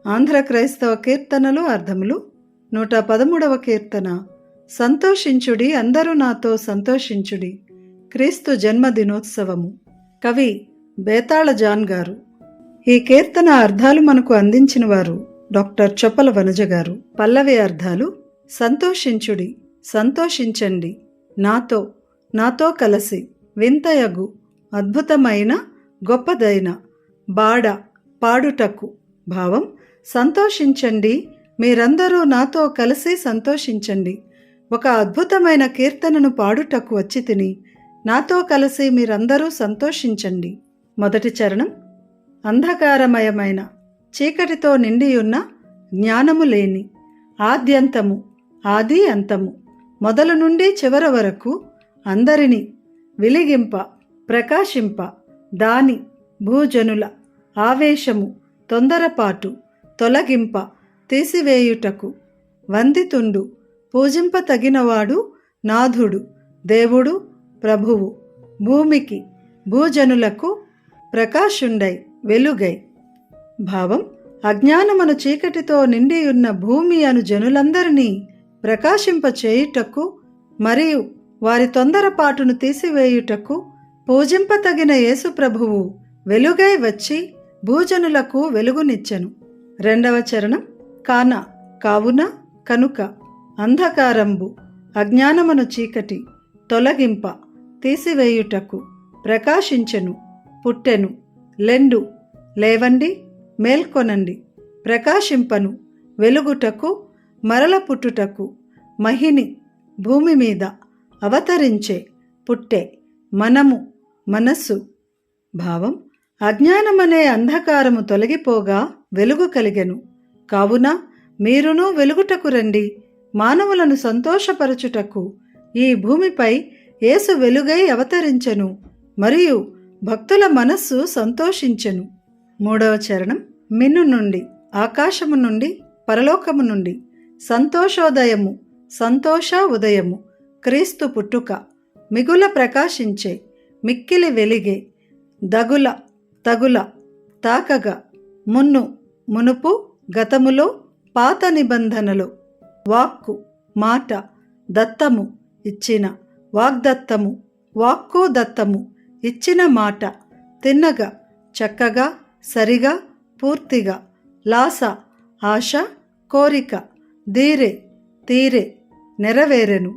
ఆంధ్ర క్రైస్తవ కీర్తనలు అర్థములు 113వ కీర్తన. సంతోషించుడి, అందరూ నాతో సంతోషించుడి. క్రీస్తు జన్మదినోత్సవము. కవి బేతాళ జాన్ గారు. ఈ కీర్తన అర్థాలు మనకు అందించిన వారు డాక్టర్ చొప్పల వనజ గారు. పల్లవి అర్థాలు: సంతోషించుడి, సంతోషించండి, నాతో, నాతో కలసి, వింతయగు, అద్భుతమైన, గొప్పదైన, బాడ, పాడుటకు. భావం: సంతోషించండి, మీరందరూ నాతో కలిసి సంతోషించండి. ఒక అద్భుతమైన కీర్తనను పాడుటకు వచ్చి తిని, నాతో కలిసి మీరందరూ సంతోషించండి. మొదటి చరణం. అంధకారమయమైన, చీకటితో నిండియున్న, జ్ఞానము లేని, ఆద్యంతము, ఆది అంతము, మొదలు నుండి చివర వరకు అందరినీ వెలిగింప, ప్రకాశింప, దాని, భూజనుల, ఆవేశము, తొందరపాటు, తొలగింప, తీసివేయుటకు, వందితుండు, పూజింప తగినవాడు, నాథుడు, దేవుడు, ప్రభువు, భూమికి, భూజనులకు, ప్రకాశుండై, వెలుగై. భావం: అజ్ఞానమును చీకటితో నిండియున్న భూమి అను జనులందరినీ ప్రకాశింపచేయుటకు మరియు వారి తొందరపాటును తీసివేయుటకు, పూజింపతగిన యేసు ప్రభువు వెలుగై వచ్చి భూజనులకు వెలుగునిచ్చెను. రెండవ చరణం. కావున, కనుక, అంధకారంబు, అజ్ఞానమును చీకటి, తొలగింప, తీసివేయుటకు, ప్రకాశించెను, పుట్టెను, లెండు, లేవండి, మేల్కొనండి, ప్రకాశింపను, వెలుగుటకు, మరల పుట్టుటకు, మహిని, భూమి మీద, అవతరించే, పుట్టే, మనము, మనస్సు. భావం: అజ్ఞానమనే అంధకారము తొలగిపోగా వెలుగు కలిగెను. కావున మీరును వెలుగుటకు రండి. మానవులను సంతోషపరచుటకు ఈ భూమిపై యేసు వెలుగై అవతరించెను మరియు భక్తుల మనస్సు సంతోషించెను. మూడవ చరణం. మిన్ను నుండి, ఆకాశము నుండి, పరలోకము నుండి, సంతోషోదయము, సంతోష ఉదయము, క్రీస్తు పుట్టుక, మిగుల ప్రకాశించే, మిక్కిలి వెలిగే, దగుల, తగుల, తాకగా, మున్ను, మునుపు, గతములో, పాత నిబంధనలో, వాక్కు, మాట, దత్తము, ఇచ్చిన, వాగ్దత్తము, వాక్కు దత్తము, ఇచ్చిన మాట, తిన్నగా, చక్కగా, సరిగా, పూర్తిగా, లాస, ఆశ, కోరిక, దీరే, తీరే, నెరవేరెను.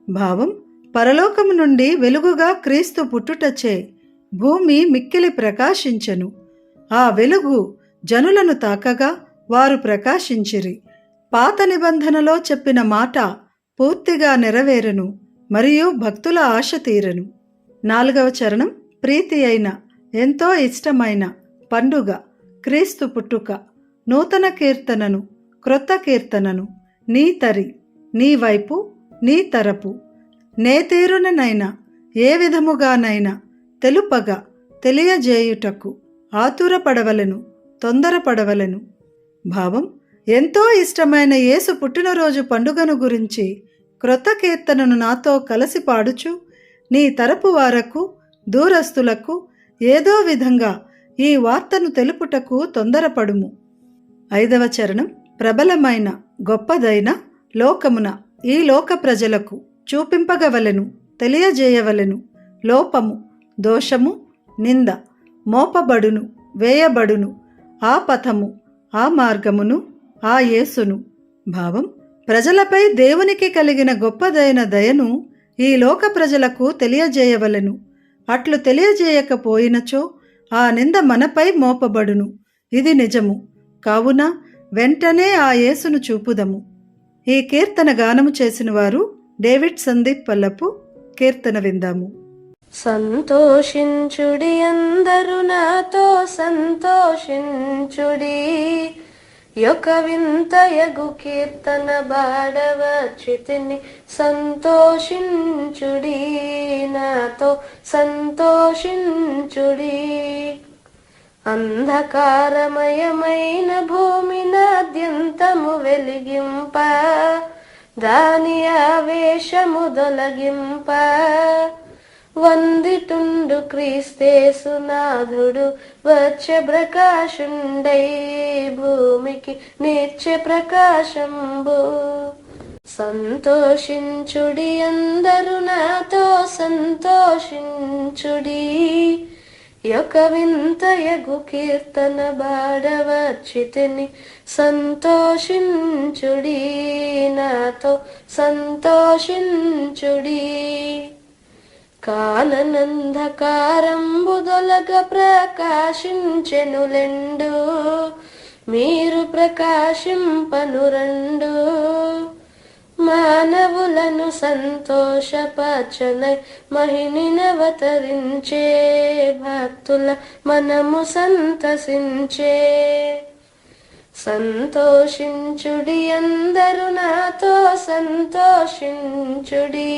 భావం: పరలోకము నుండి వెలుగుగా క్రీస్తు పుట్టుటచే భూమి మిక్కిలి ప్రకాశించెను. ఆ వెలుగు జనులను తాకగా వారు ప్రకాశించిరి. పాత నిబంధనలో చెప్పిన మాట పూర్తిగా నెరవేరెను మరియు భక్తుల ఆశ తీరెను. నాలుగవ చరణం. ప్రీతి అయిన, ఎంతో ఇష్టమైన, పండుగ, క్రీస్తు పుట్టుక, నూతన కీర్తనను, క్రొత్త కీర్తనను, నీ తరి, నీ వైపు, నీ తరపు, నే తీరుననైనా, ఏ విధముగానైనా తెలుపగా, తెలియజేయుటకు, ఆతురపడవలెను, తొందరపడవలెను. భావం: ఎంతో ఇష్టమైన యేసు పుట్టినరోజు పండుగను గురించి క్రొత్త కీర్తనను నాతో కలిసి పాడుచు, నీ తరపు వారకు, దూరస్తులకు ఏదో విధంగా ఈ వార్తను తెలుపుటకు తొందరపడుము. ఐదవ చరణం. ప్రబలమైన, గొప్పదైన, లోకమున, ఈ లోక ప్రజలకు చూపింపగవలెను, తెలియజేయవలెను, లోపము, దోషము, నింద, మోపబడును, వేయబడును, ఆ పథము, ఆ మార్గమును, ఆ యేసును. భావం: ప్రజలపై దేవునికి కలిగిన గొప్పదైన దయను ఈ లోక ప్రజలకు తెలియజేయవలెను. అట్లు తెలియజేయకపోయినచో ఆ నింద మనపై మోపబడును. ఇది నిజము. కావున వెంటనే ఆ యేసును చూపుదము. ఈ కీర్తన గానము చేసిన వారు డేవిడ్ సందీప్ పల్లపు. కీర్తన విందాము. సంతోషించుడి, అందరూ నాతో సంతోషించుడి, యొక్క వింతయగు కీర్తన బాడవచ్చితిని, సంతోషించుడి, నాతో సంతోషించుడి. అంధకారమయమైన భూమినాద్యంతము వెలిగింప, దాని ఆవేశము దొలగింప, వందిటుండు క్రీస్తేసునాథుడు వచ్చే ప్రకాశుండై భూమికి నిత్య ప్రకాశంబు. సంతోషించుడి అందరు నాతో సంతోషించుడి, యొక్క వింతయగు కీర్తన బాడవచ్చితిని సంతోషించుడి, నాతో సంతోషించుడి. కాలనంధకారంబుదొలగ ప్రకాశించెనులెండు, మీరు ప్రకాశింపనురండు. మానవులను సంతోషపరచనై మహినినవతరించే భక్తుల మనము సంతసించే. సంతోషించుడి అందరు నాతో సంతోషించుడి,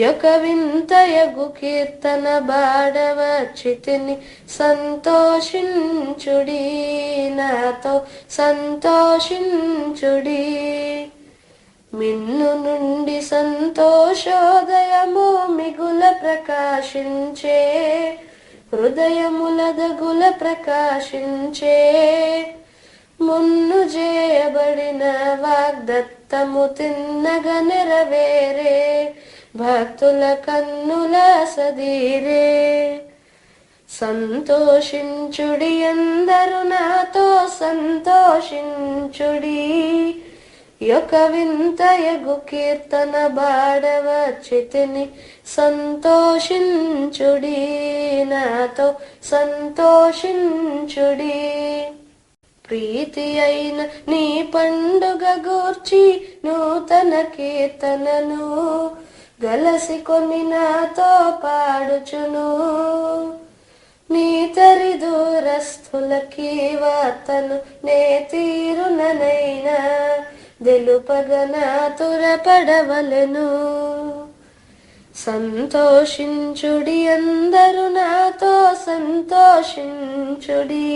యొక్క వింతయగు కీర్తన బాడవచ్చితిని సంతోషించుడి, నాతో సంతోషించుడి. మిన్ను నుండి సంతోషోదయము మిగుల ప్రకాశించే, హృదయములదగుల ప్రకాశించే. మున్ను చేయబడిన వాగ్దత్తము తిన్నగ నెరవేరే, భక్తుల కన్నుల సదీరే. సంతోషించుడి అందరు నాతో సంతోషించుడి, యొక్క వింతయగు కీర్తన బాడవచ్చితిని సంతోషించుడి, నాతో సంతోషించుడి. ప్రీతి అయిన నీ పండుగ గూర్చి నూతన కీర్తనను గలసి కొని నాతో పాడుచును. నీ తరి దూరస్థులకి వార్తను నే తీరుననైనా తెలుపగన తురపడవలెను. సంతోషించుడి అందరు నాతో సంతోషించుడి,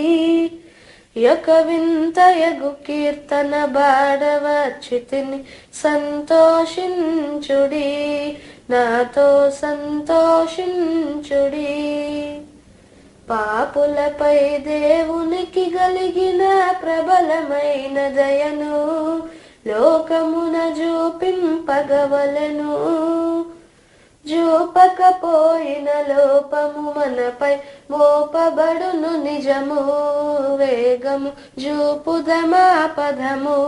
యొక్క వింతయగు కీర్తన బాడవచ్చితిని సంతోషించుడి, నాతో సంతోషించుడి. పాపులపై దేవునికి గలిగిన ప్రబలమైన దయను లోకమున చూపింపగవలెను. చూపకపోయిన లోపము మనపై మోపబడును నిజము, వేగము చూపుదమా పదము.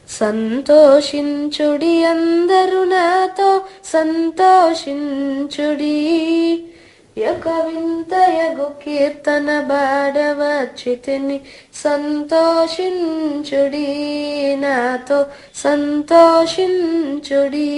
సంతోషించుడి అందరు నాతో సంతోషించుడి, యొక్క వింతయగు కీర్తన బాడవచ్చితిని సంతోషించుడి, నాతో సంతోషించుడి.